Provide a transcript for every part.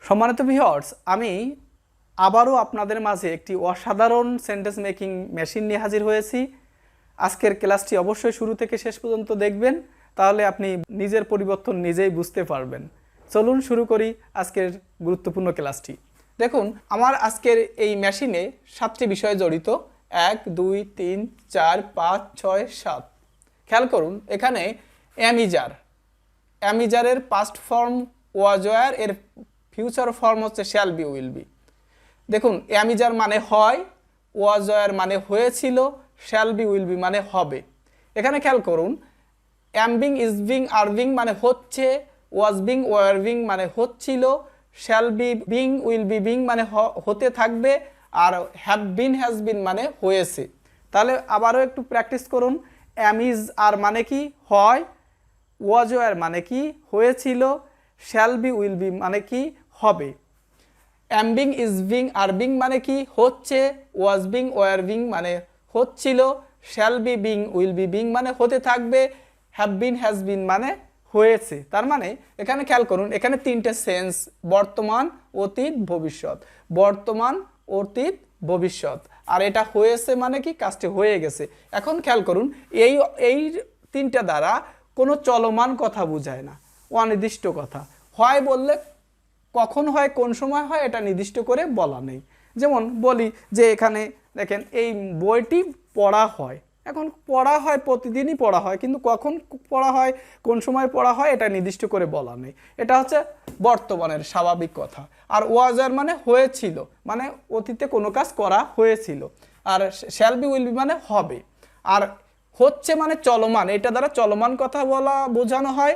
সম্মানিত ভিউয়ার্স, আমি আবারও আপনাদের মাঝে একটি অসাধারণ সেন্টেন্স মেকিং মেশিন নিয়ে হাজির হয়েছি। আজকের ক্লাসটি অবশ্যই শুরু থেকে শেষ পর্যন্ত দেখবেন, তাহলে আপনি নিজের পরিবর্তন নিজেই বুঝতে পারবেন। চলুন শুরু করি আজকের গুরুত্বপূর্ণ ক্লাসটি। দেখুন, আমার আজকের এই মেশিনে 7টি বিষয় জড়িত। 1 2 3 4 5 6 7। খেয়াল করুন, এখানে অ্যামিজারের পাস্ট ফর্ম ওয়াজ ওয়্যার, এর ফিউচার ফর্ম হচ্ছে শ্যাল বি উইল বি। দেখুন, অ্যামিজার মানে হয়, ওয়াজ ওয়্যার মানে হয়েছিল, শ্যাল বি উইল বি মানে হবে। এখানে খেয়াল করুন, অ্যামবিং ইজবিং আরবিং মানে হচ্ছে, ওয়াজ বিং ওয়ার বিং মানে হচ্ছিল, shall be being will be being মানে হতে থাকবে, আর হ্যাভ বিন হ্যাজ বিন মানে হয়েছে। তাহলে আবারও একটু প্র্যাকটিস করুন। অ্যামিজ আর মানে কি হয়, ওয়াজ ওয়্যার মানে কি হয়েছিল, শ্যাল বি উইল বি মানে কি হবে। অ্যামবিং ইজবিং আরবিং মানে কি হচ্ছে, ওয়াজ বিং ওয়ার বিং মানে হচ্ছিল, shall be being will be being মানে হতে থাকবে, হ্যাভ বিন হ্যাজ বিন মানে হয়েছে। তার মানে এখানে খেয়াল করুন, এখানে 3টে সেন্স, বর্তমান, অতীত, ভবিষ্যৎ। বর্তমান, অতীত, ভবিষ্যৎ। আর এটা হয়েছে মানে কি কাজটি হয়ে গেছে। এখন খেয়াল করুন, এই 3টা দ্বারা কোনো চলমান কথা বোঝায় না, অনির্দিষ্ট কথা। হয় বললে কখন হয়, কোন সময় হয়, এটা নির্দিষ্ট করে বলা নেই। যেমন বলি যে এখানে দেখেন, এই বইটি পড়া হয়। এখন পড়া হয়, প্রতিদিনই পড়া হয়, কিন্তু কখন পড়া হয়, কোন সময় পড়া হয়, এটা নির্দিষ্ট করে বলা নেই। এটা হচ্ছে বর্তমানের স্বাভাবিক কথা। আর ওয়াজার মানে হয়েছিল, মানে অতীতে কোনো কাজ করা হয়েছিল। আর শ্যাল বি উইল বি মানে হবে। আর হচ্ছে মানে চলমান, এটা দ্বারা চলমান কথা বলা বোঝানো হয়।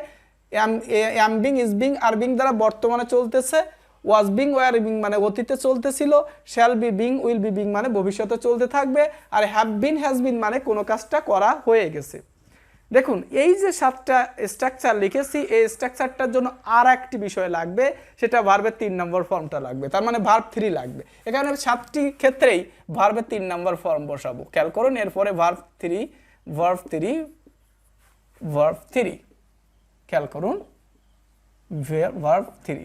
অ্যামবিং ইজবিং আরবিং দ্বারা বর্তমানে চলতেছে, ওয়াজ বিং ওয়ার বিং মানে অতীতে চলতেছিল, shall be being will be being মানে ভবিষ্যতে চলতে থাকবে, আর হ্যাভ বিন হ্যাজ বিন মানে কোনো কাজটা করা হয়ে গেছে। দেখুন, এই যে 7টা স্ট্রাকচার লিখেছি, এই স্ট্রাকচারটার জন্য আর একটি বিষয় লাগবে, সেটা ভার্বের 3 নম্বর ফর্মটা লাগবে। তার মানে ভার্ব 3 লাগবে। এখানে 7টি ক্ষেত্রেই ভার্বের 3 নম্বর ফর্ম বসাবো। খেয়াল করুন, এরপরে ভার্ব 3 খেয়াল করুন, ভার্ব 3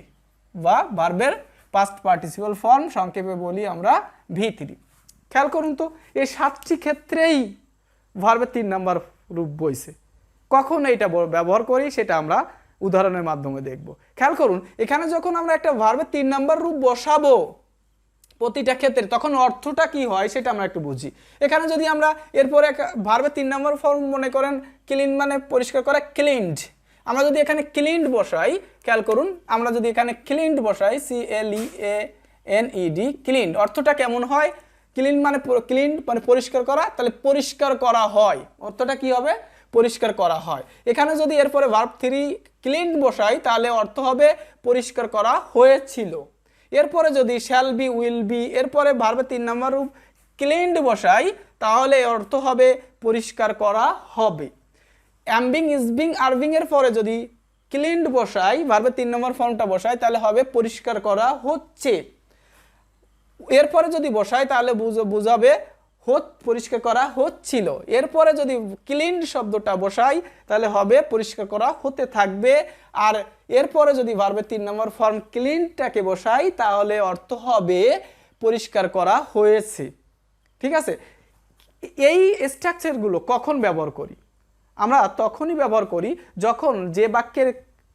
বা ভার্বের পাস্ট পার্টিসিপল ফর্ম, সংক্ষেপে বলি আমরা V3। খেয়াল করুন তো, এই 7টি ক্ষেত্রেই ভার্বের 3 নম্বর রূপ বইছে। কখন এইটা ব্যবহার করি সেটা আমরা উদাহরণের মাধ্যমে দেখব। খেয়াল করুন, এখানে যখন আমরা একটা ভার্বের 3 নম্বর রূপ বসাবো প্রতিটা ক্ষেত্রে, তখন অর্থটা কি হয় সেটা আমরা একটু বুঝি। এখানে যদি আমরা এরপরে ভার্বের 3 নম্বর ফর্ম মনে করেন ক্লিন মানে পরিষ্কার করা, ক্লিনড। আমরা যদি এখানে ক্লিনড বসাই, খেয়াল করুন, আমরা যদি এখানে ক্লিনড বসাই, CLEANED, ক্লিনড, অর্থটা কেমন হয়? ক্লিন মানে পরিষ্কার করা, তাহলে পরিষ্কার করা হয়, অর্থটা কি হবে? পরিষ্কার করা হয়। এখানে যদি এরপরে ভার্ব 3 ক্লিনড বসাই, তাহলে অর্থ হবে পরিষ্কার করা হয়েছিল। এরপরে যদি শ্যাল বি উইল বি, এরপরে ভার্বের 3 নম্বর রূপ ক্লিনড বসাই, তাহলে অর্থ হবে পরিষ্কার করা হবে। অ্যামবিং ইজবিং আরবিং এর পরে যদি ক্লিনড বসাই, ভার্বের 3 নম্বর ফর্মটা বসাই, তাহলে হবে পরিষ্কার করা হচ্ছে। এরপরে যদি বসাই তাহলে বুঝাবে পরিষ্কার করা হচ্ছিল। এরপরে যদি ক্লিনড শব্দটা বসাই, তাহলে হবে পরিষ্কার করা হতে থাকবে। আর এরপরে যদি ভার্বের 3 নম্বর ফর্ম ক্লিনটাকে বসাই, তাহলে অর্থ হবে পরিষ্কার করা হয়েছে। ঠিক আছে? এই স্ট্রাকচারগুলো কখন ব্যবহার করি? আমরা তখনই ব্যবহার করি যখন যে বাক্যের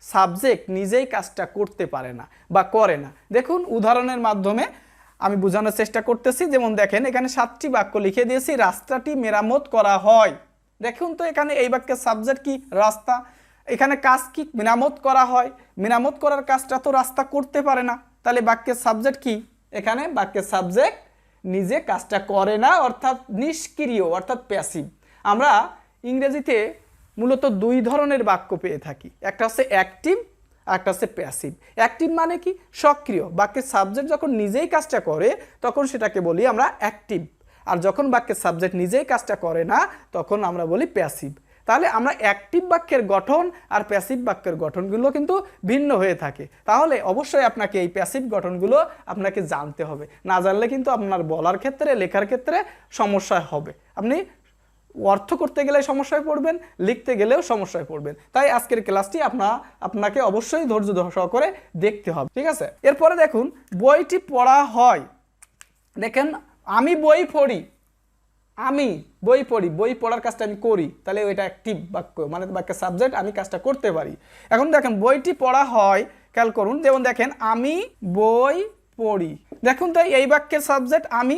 সাবজেক্ট নিজেই কাজটা করতে পারে না বা করে না। দেখুন, উদাহরণের মাধ্যমে আমি বোঝানোর চেষ্টা করতেছি। যেমন দেখেন, এখানে 7টি বাক্য লিখে দিয়েছি, রাস্তাটি মেরামত করা হয়। দেখুন তো, এখানে এই বাক্যের সাবজেক্ট কি? রাস্তা। এখানে কাজ কি? মেরামত করা হয়। মেরামত করার কাজটা তো রাস্তা করতে পারে না, তাহলে বাক্যের সাবজেক্ট কি? এখানে বাক্যের সাবজেক্ট নিজে কাজটা করে না, অর্থাৎ নিষ্ক্রিয়, অর্থাৎ প্যাসিভ। আমরা ইংরেজিতে মূলত 2 ধরনের বাক্য পেয়ে থাকি, একটা হচ্ছে অ্যাক্টিভ আর একটা হচ্ছে প্যাসিভ। অ্যাক্টিভ মানে কি? সক্রিয়। বাক্যের সাবজেক্ট যখন নিজেই কাজটা করে, তখন সেটাকে বলি আমরা অ্যাক্টিভ। আর যখন বাক্যের সাবজেক্ট নিজেই কাজটা করে না, তখন আমরা বলি প্যাসিভ। তাহলে আমরা অ্যাক্টিভ বাক্যের গঠন আর প্যাসিভ বাক্যের গঠনগুলো কিন্তু ভিন্ন হয়ে থাকে। তাহলে অবশ্যই আপনাকে এই প্যাসিভ গঠনগুলো আপনাকে জানতে হবে। না জানলে কিন্তু আপনার বলার ক্ষেত্রে, লেখার ক্ষেত্রে সমস্যা হবে। আপনি অর্থ করতে গেলে সমস্যায় পড়বেন, লিখতে গেলেও সমস্যায় পড়বেন। তাই আজকের ক্লাসটি আপনাকে অবশ্যই ধৈর্য সহকারে দেখতে হবে, ঠিক আছে। এরপরে দেখুন বইটি পড়া হয়, দেখেন আমি বই পড়ি, আমি বই পড়ি, বই পড়ার কাজটা আমি করি, তাহলে ওইটা অ্যাক্টিভ বাক্য, মানে বাক্যের সাবজেক্ট, আমি কাজটা করতে পারি। এখন দেখেন বইটি পড়া হয়, খেয়াল করুন, যেমন দেখেন আমি বই পড়ি, দেখুন তাই এই বাক্যের সাবজেক্ট আমি,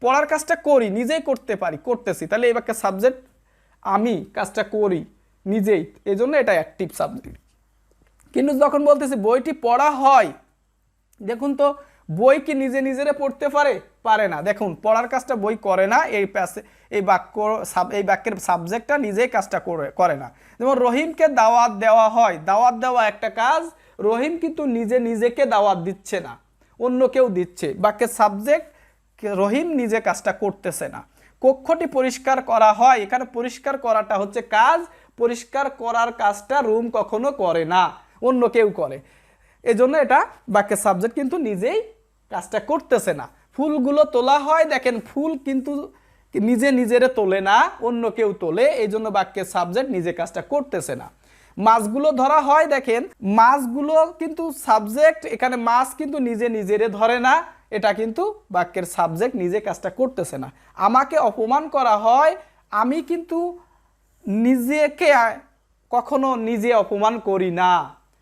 পড়ার কাজটা করি, নিজেই করতে পারি, করতেছি, তাহলে এই বাক্যের সাবজেক্ট আমি, কাজটা করি নিজেই, এই জন্য এটা অ্যাক্টিভ সাবজেক্ট। কিন্তু যখন বলতেছি বইটি পড়া হয়, দেখুন তো বই কি নিজে নিজেরে পড়তে পারে না, দেখুন পড়ার কাজটা বই করে না, এই বাক্যের সাবজেক্টটা নিজেই কাজটা করে না। যেমন রহিমকে দাওয়াত দেওয়া হয়, দাওয়াত দেওয়া একটা কাজ, রহিম কিন্তু নিজে নিজেকে দাওয়াত দিচ্ছে না, অন্য কেউ দিচ্ছে, বাক্যের সাবজেক্ট রহিম নিজে কাজটা করতেছে না। কক্ষটি পরিষ্কার করা হয়, এখানে পরিষ্কার করাটা হচ্ছে কাজ, পরিষ্কার করার কাজটা রুম কখনো করে না, অন্য কেউ করে, এজন্য এটা বাক্যের সাবজেক্ট কিন্তু নিজেই কাজটা করতেছে না। ফুলগুলো তোলা হয়, দেখেন ফুল কিন্তু নিজে নিজেরে তোলে না, অন্য কেউ তোলে, এই জন্য বাক্যের সাবজেক্ট নিজে কাজটা করতেছে না। মাছগুলো ধরা হয়, দেখেন মাছগুলো কিন্তু সাবজেক্ট, এখানে মাছ কিন্তু নিজে নিজেরে ধরে না, এটা কিন্তু বাক্যের সাবজেক্ট নিজে কাজটা করতেছে না। আমাকে অপমান করা হয়, আমি কিন্তু নিজেকে কখনো নিজে অপমান করি না,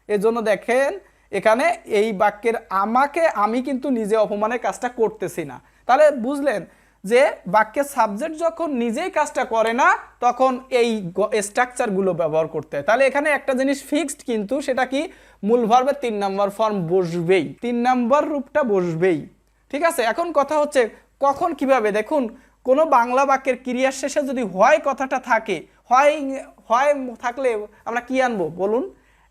এজন্য দেখেন এখানে এই বাক্যের আমাকে, আমি কিন্তু নিজে অপমানের কাজটা করতেছি না। তাহলে বুঝলেন যে বাক্যের সাবজেক্ট যখন নিজেই কাজটা করে না, তখন এই স্ট্রাকচারগুলো ব্যবহার করতে হয়। তাহলে এখানে একটা জিনিস ফিক্সড, কিন্তু সেটা কি, মূল ভার্বের 3 নম্বর ফর্ম বসবেই, 3 নম্বর রূপটা বসবেই, ঠিক আছে। এখন কথা হচ্ছে কখন কিভাবে, দেখুন কোনো বাংলা বাক্যের ক্রিয়ার শেষে যদি হয় কথাটা থাকে, হয় থাকলে আমরা কি আনবো বলুন,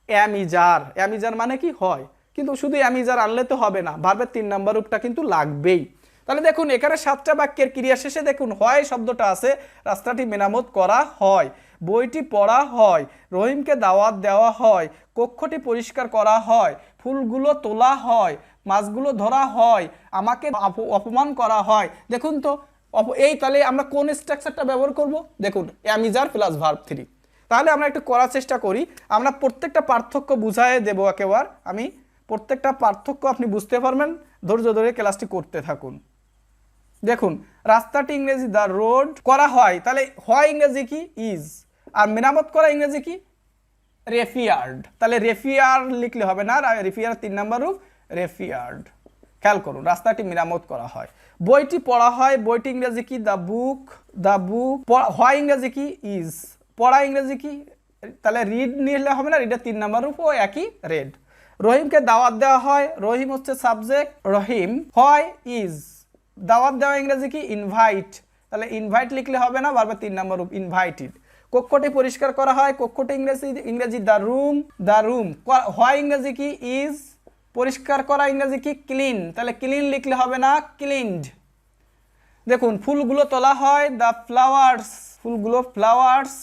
অ্যামিজার, অ্যামিজার মানে কি হয়, কিন্তু শুধু অ্যামিজার আনলে তো হবে না, ভার্বের 3 নম্বর রূপটা কিন্তু লাগবেই। তাহলে দেখুন এখানে 7টা বাক্যের ক্রিয়া শেষে দেখুন হয় শব্দটা আছে, রাস্তাটি মেরামত করা হয়, বইটি পড়া হয়, রহিমকে দাওয়াত দেওয়া হয়, কক্ষটি পরিষ্কার করা হয়, ফুলগুলো তোলা হয়, মাছগুলো ধরা হয়, আমাকে অপমান করা হয়। দেখুন তো এই, তাহলে আমরা কোন স্ট্রাকচারটা ব্যবহার করব, দেখুন অ্যামিজার প্লাস ভার্ব 3। তাহলে আমরা একটু করার চেষ্টা করি, আমরা প্রত্যেকটা পার্থক্য বুঝায় দেবো একেবারে, আমি প্রত্যেকটা পার্থক্য আপনি বুঝতে পারবেন, ধৈর্য ধরে ক্লাসটি করতে থাকুন। দেখুন রাস্তাটি ইংরেজি দ্য রোড করা হয়, তাহলে হয় ইংরেজি কি ইজ, আর মেরামত করা ইংরেজি কি রেফিয়ার্ড, তাহলে রেফিয়ার লিখলে হবে না, রেফিয়ার 3 নম্বর রূপ রেফিয়ার্ড। খেয়াল করুন রাস্তাটি মেরামত করা হয়, বইটি পড়া হয়, বইটি ইংরেজি কি দ্য বুক, দ্য বুক হয় ইংরেজি কি ইজ, পড়া ইংরেজি কি, তাহলে রিড নিলে হবে না, রিডের 3 নম্বর রূপ ও একই রেড। রহিমকে দাওয়াত দেওয়া হয়, রহিম হচ্ছে সাবজেক্ট, রহিম হয় ইজ, দাওয়াত দেওয়া ইংরেজি কি ইনভাইট, তাহলে ইনভাইট লিখলে হবে না, ভার্বের 3 নম্বর রূপ ইনভাইটেড। কক্ষটি পরিষ্কার করা হয়, কক্ষটি ইংরেজি দ্য রুম, দ্য রুম হয় ইংরেজি কি ইজ, পরিষ্কার করা ইংরেজি কি ক্লিন, তাহলে ক্লিন লিখলে হবে না ক্লিনড। দেখুন ফুলগুলো তোলা হয়, দ্য ফ্লাওয়ার্স, ফুলগুলো ফ্লাওয়ার্স,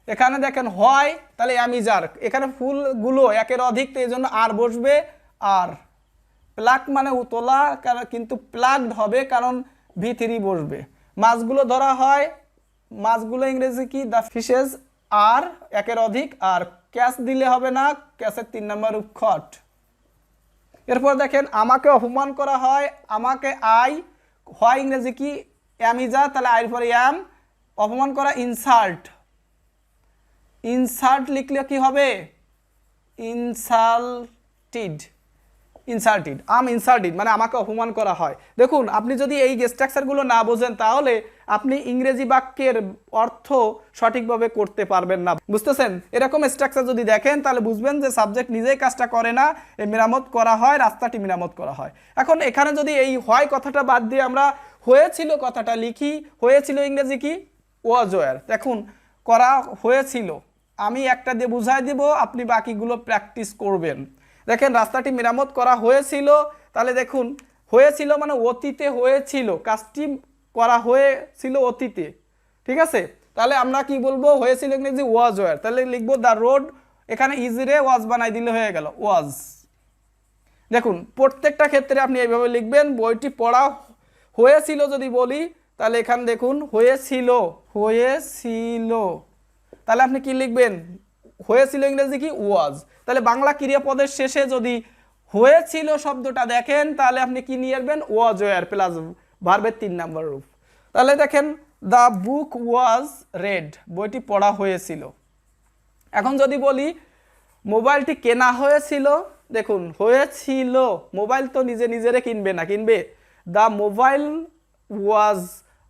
এখানে দেখেন হয়, তাহলে অ্যামিজার, এখানে ফুলগুলো একের অধিক, তো এই জন্য আর বসবে, আর প্লাক মানে তোলা, কিন্তু প্লাগড হবে কারণ V3 বসবে। মাছগুলো ধরা হয়, মাছগুলো ইংরেজি কি দ্য ফিশেস, আর একের অধিক, আর ক্যাচ দিলে হবে না, ক্যাচের 3 নম্বর রূপ খট। এরপর দেখেন আমাকে অপমান করা হয়, আমাকে আই হয় ইংরেজি কি অ্যামিজা, তাহলে আইর পরে অ্যাম, অপমান করা ইনসাল্ট, ইনসাল্ট লিখলে কি হবে ইনসাল্টেড, ইনসাল্টেড, ইনসাল্টেড মানে আমাকে অপমান করা হয়। দেখুন আপনি যদি এই স্ট্রাকচারগুলো না বোঝেন, তাহলে আপনি ইংরেজি বাক্যের অর্থ সঠিকভাবে করতে পারবেন না, বুঝতেছেন। এরকম স্ট্রাকচার যদি দেখেন তাহলে বুঝবেন যে সাবজেক্ট নিজেই কাজটা করে না, মেরামত করা হয়, রাস্তাটি মেরামত করা হয়। এখন এখানে যদি এই হয় কথাটা বাদ দিয়ে আমরা হয়েছিল কথাটা লিখি, হয়েছিল ইংরেজি কি ওয়াজ ওয়্যার, দেখুন করা হয়েছিল, আমি একটা দিয়ে বুঝাই দিব, আপনি বাকিগুলো প্র্যাকটিস করবেন। দেখেন রাস্তাটি মেরামত করা হয়েছিল, তাহলে দেখুন হয়েছিল মানে অতীতে হয়েছিল, কাজটি করা হয়েছিল অতীতে, ঠিক আছে। তাহলে আমরা কি বলবো, হয়েছিল ইংরেজি ওয়াজ ওয়্যার, তাহলে লিখবো দ্য রোড, এখানে ইজরে ওয়াজ বানাই দিলে হয়ে গেল ওয়াজ। দেখুন প্রত্যেকটা ক্ষেত্রে আপনি এইভাবে লিখবেন, বইটি পড়া হয়েছিল যদি বলি তাহলে এখানে দেখুন হয়েছিল, হয়েছিল, তাহলে আপনি কি লিখবেন? হয়েছিল ইংরেজি কি? ওয়াজ। তাহলে বাংলা ক্রিয়াপদের শেষে যদি হয়েছিল শব্দটা দেখেন তাহলে আপনি কি নিয়ে আসবেন? ওয়াজ ওয়ার প্লাস ভার্বের 3 নম্বর রূপ। তাহলে দেখেন দ্য বুক ওয়াজ রেড, বইটি পড়া হয়েছিল। এখন যদি বলি মোবাইলটি কেনা হয়েছিল, দেখুন হয়েছিল, মোবাইল তো নিজে নিজেরে কিনবে না, কিনবে? দ্য মোবাইল ওয়াজ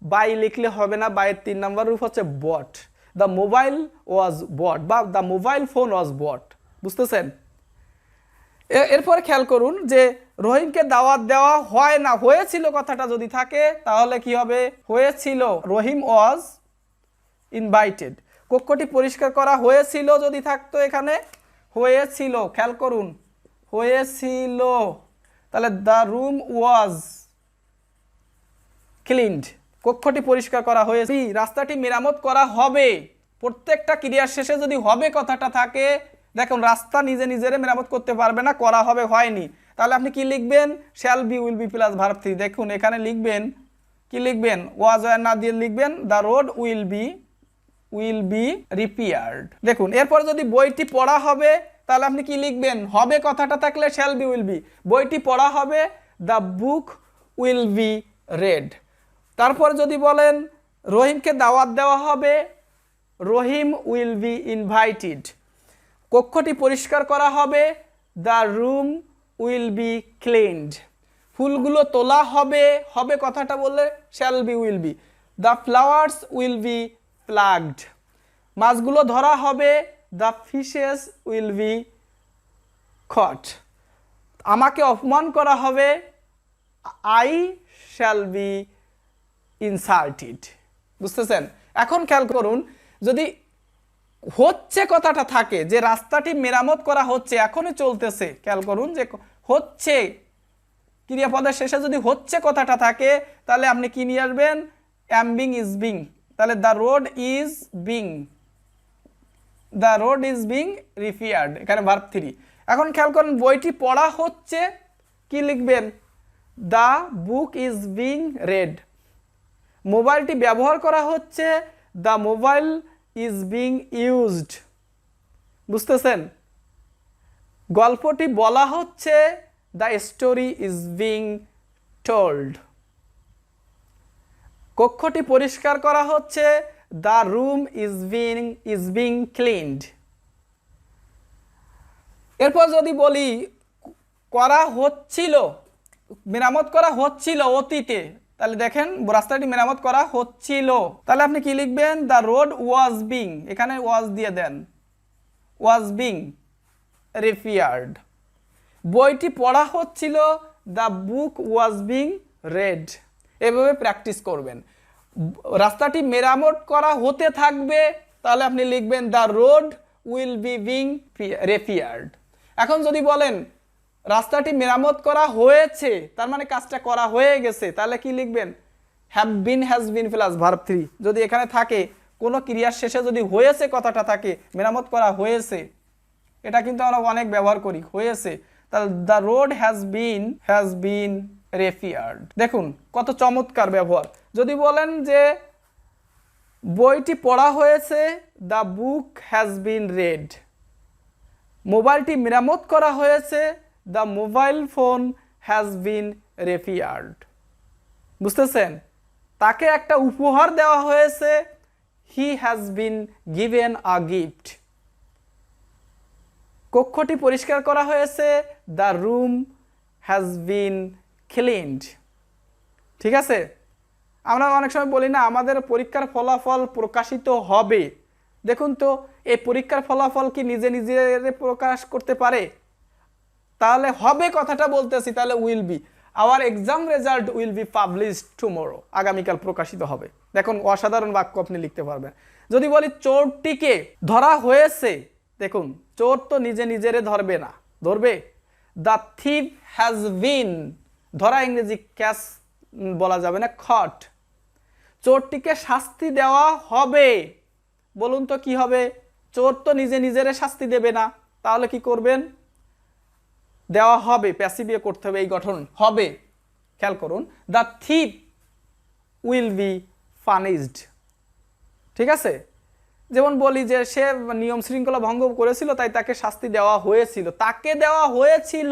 বাই লিখলে হবে না, বাইয়ের 3 নম্বর রূপ হচ্ছে বট। দ্য মোবাইল ওয়াজ বট বা দ্য মোবাইল ফোন ওয়াজ বট। বুঝতেছেন? এরপর খেয়াল করুন যে রহিমকে দাওয়াত দেওয়া হয় না, হয়েছিল কথাটা যদি থাকে তাহলে কি হবে? হয়েছিল, রহিম ওয়াজ ইনভাইটেড। কক্ষটি পরিষ্কার করা হয়েছিল যদি থাকতো এখানে হয়েছিল, খেয়াল করুন হয়েছিল, তাহলে দ্য রুম ওয়াজ ক্লিনড, কক্ষটি পরিষ্কার করা হয়েছে। রাস্তাটি মেরামত করা হবে, প্রত্যেকটা ক্রিয়ার শেষে যদি হবে কথাটা থাকে, দেখুন রাস্তা নিজে নিজেরে মেরামত করতে পারবে না, করা হবে হয়নি, তাহলে আপনি কি লিখবেন? Shall be will be plus verb 3। দেখুন এখানে লিখবেন কি লিখবেন? ওয়াজ ওয়ার না দিয়ে লিখবেন the road will be repaired. দেখুন এরপর যদি বইটি পড়া হবে তাহলে আপনি কি লিখবেন? হবে কথাটা থাকলে শ্যাল বি উইল বি, বইটি পড়া হবে the book will be red. তারপর যদি বলেন রহিমকে দাওয়াত দেওয়া হবে, রহিম উইল বি ইনভাইটেড। কক্ষটি পরিষ্কার করা হবে, the room will be cleaned. ফুলগুলো তোলা হবে, হবে কথাটা বললে shall be will be. The flowers will be plugged. মাছগুলো ধরা হবে, দ্য ফিশেস উইল বি কট। আমাকে অপমান করা হবে, আই শ্যাল বি ইনসাল্টেড। বুঝতেছেন? এখন খেয়াল করুন যদি হচ্ছে কথাটা থাকে, যে রাস্তাটি মেরামত করা হচ্ছে, এখনই চলতেছে, খেয়াল করুন যে হচ্ছে ক্রিয়াপদের শেষে যদি হচ্ছে কথাটা থাকে তাহলে আপনি কি নিয়ে আসবেন? এম বিং ইজ বিং, তাহলে the road is being repaired, এখানে ভার্ব 3। এখন খেয়াল করুন বইটি পড়া হচ্ছে, কি লিখবেন? The book is being read. মোবাইলটি ব্যবহার করা হচ্ছে, the mobile is being used. বুঝতেছেন? গল্পটি বলা হচ্ছে, the story is being told. কক্ষটি পরিষ্কার করা হচ্ছে, the room is being cleaned. এরপর যদি বলি করা হচ্ছিল, মেরামত করা হচ্ছিল অতীতে, তাহলে দেখেন রাস্তাটি মেরামত করা হচ্ছিল, তাহলে আপনি কি লিখবেন? দ্য রোড ওয়াজ বিং, এখানে ওয়াজ দিয়ে দেন, ওয়াজ বিং রিপেয়ার্ড। বইটি পড়া হচ্ছিল, the book was being red. এভাবে প্র্যাকটিস করবেন। রাস্তাটি মেরামত করা হতে থাকবে, তাহলে আপনি লিখবেন the road will be being repaired. এখন যদি বলেন রাস্তাটি মেরামত করা হয়েছে, তার মানে কাজটা করা হয়ে গেছে, তাহলে কি লিখবেন? Have been has been plus verb 3। যদি এখানে থাকে কোনো ক্রিয়ার শেষে যদি হয়েছে কথাটা থাকে, মেরামত করা হয়েছে, এটা কিন্তু আমরা অনেক ব্যবহার করি, হয়েছে, তাহলে the road has been repaired. দেখুন কত চমৎকার ব্যবহার। যদি বলেন যে বইটি পড়া হয়েছে, the book has been read. মোবাইলটি মেরামত করা হয়েছে, the mobile phone has been repaired. বুঝতেছেন? তাকে একটা উপহার দেওয়া হয়েছে, he has been given a gift. কক্ষটি পরিষ্কার করা হয়েছে, the room has been cleaned. ঠিক আছে? আমরা অনেক সময় বলি না আমাদের পরীক্ষার ফলাফল প্রকাশিত হবে। দেখুন তো এই পরীক্ষার ফলাফল কি নিজে নিজে প্রকাশ করতে পারে? তাহলে হবে কথাটা বলতেছি, তাহলে will be, our exam result will be published tomorrow, আগামীকাল প্রকাশিত হবে। দেখুন অসাধারণ বাক্য আপনি লিখতে পারবেন। যদি বলি চোরটিকে ধরা হয়েছে, দেখুন চোর তো নিজে নিজেরে ধরবে না, ধরবে? দ্য থিভ হ্যাজ বিন, ধরা ইংরেজি ক্যাচ বলা যাবে না, খট। চোরটিকে শাস্তি দেওয়া হবে, বলুন তো কি হবে? চোর তো নিজে নিজেরে শাস্তি দেবে না, তাহলে কি করবেন? দেওয়া হবে, প্যাসিভ করতে হবে, এই গঠন হবে। খেয়াল করুন the thief will be punished. ঠিক আছে, যেমন বলি যে সে নিয়ম শৃঙ্খলা ভঙ্গ করেছিল তাই তাকে শাস্তি দেওয়া হয়েছিল, তাকে দেওয়া হয়েছিল।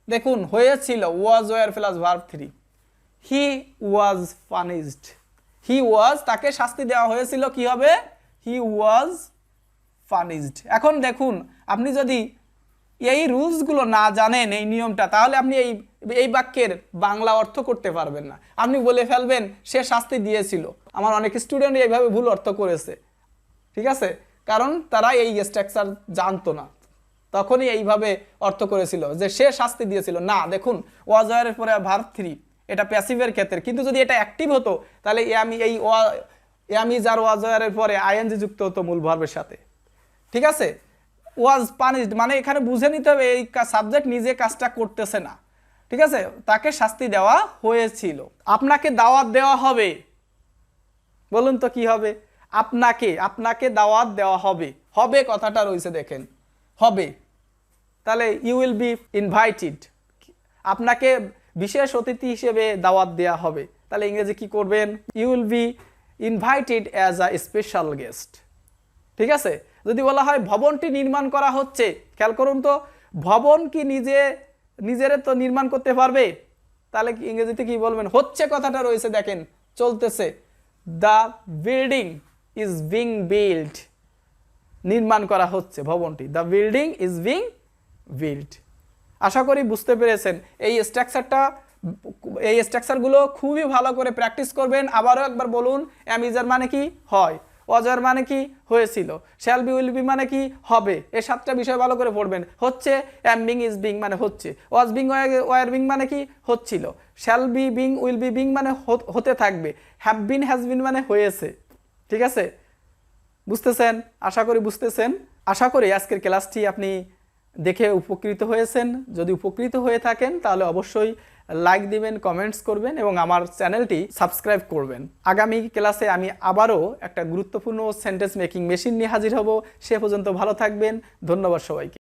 দেখুন হয়েছিল, was were plus verb 3, he was punished, he was, তাকে শাস্তি দেওয়া হয়েছিল, কি হবে, হি ওয়াজ পানিশড। এখন দেখুন আপনি যদি এই রুলসগুলো না জানেন, এই নিয়মটা, তাহলে আপনি এই বাক্যের বাংলা অর্থ করতে পারবেন না। আপনি বলে ফেলবেন সে শাস্তি দিয়েছিল। আমার অনেক স্টুডেন্ট এইভাবে ভুল অর্থ করেছে, ঠিক আছে, কারণ তারা এই স্ট্রাকচার জানতো না, তখনই এইভাবে অর্থ করেছিল যে সে শাস্তি দিয়েছিল। না, দেখুন ওয়াজ ওয়ারের পরে ভার্ব 3, এটা প্যাসিভের ক্ষেত্রে, কিন্তু যদি এটা অ্যাক্টিভ হতো তাহলে এম ইজ আর ওয়াজ ওয়ারের পরে আইএনজি যুক্ত হতো মূল ভার্বের সাথে। ঠিক আছে, ওয়াজ পানিশড মানে এখানে বুঝে নিতে হবে এই সাবজেক্ট নিজে কাজটা করতেছে না। ঠিক আছে, তাকে শাস্তি দেওয়া হয়েছিল। আপনাকে দাওয়াত দেওয়া হবে, বলুন তো কি হবে, আপনাকে দাওয়াত দেওয়া হবে, হবে কথাটা রয়েছে দেখেন, হবে, তাহলে ইউ উইল বি ইনভাইটেড, আপনাকে বিশেষ অতিথি হিসেবে দাওয়াত দেওয়া হবে, তাহলে ইংরেজি কি করবেন, you will be invited as a special guest. ঠিক আছে, যদি বলা হয় ভবনটি নির্মাণ করা হচ্ছে, খেয়াল করুন তো, ভবন কি নিজের তো নির্মাণ করতে পারবে, তাহলে ইংরেজিতে কি বলবেন, হচ্ছে কথাটা রয়েছে দেখেন, চলতেছে, the building is being build, নির্মাণ করা হচ্ছে ভবনটি, the building is being build. আশা করি বুঝতে পেরেছেন। এই স্ট্রাকচারগুলো খুবই ভালো করে প্র্যাকটিস করবেন। আবারও একবার বলুন, অ্যাম ইজার মানে কি, হয়, ওয়াজার মানে কি, হয়েছিল, শ্যাল বি উইল বি মানে কি, হবে, এই 7টা বিষয় ভালো করে পড়বেন। হচ্ছে, অ্যাম বিং ইজ বিং মানে হচ্ছে, ওয়াজ বিং ওয়ার বিং মানে কি, হচ্ছিল, shall be being will be being মানে হতে থাকবে, হ্যাভ বিন হ্যাজ বিন মানে হয়েছে। ঠিক আছে, বুঝতেছেন, আশা করি বুঝতেছেন। আশা করি আজকের ক্লাসটি আপনি দেখে উপকৃত হয়েছেন। যদি উপকৃত হয়ে থাকেন তাহলে অবশ্যই লাইক দিবেন, কমেন্টস করবেন এবং আমার চ্যানেলটি সাবস্ক্রাইব করবেন। আগামী ক্লাসে আমি আবারও একটা গুরুত্বপূর্ণ সেন্টেন্স মেকিং মেশিন নিয়ে হাজির হব। সে পর্যন্ত ভালো থাকবেন। ধন্যবাদ সবাইকে।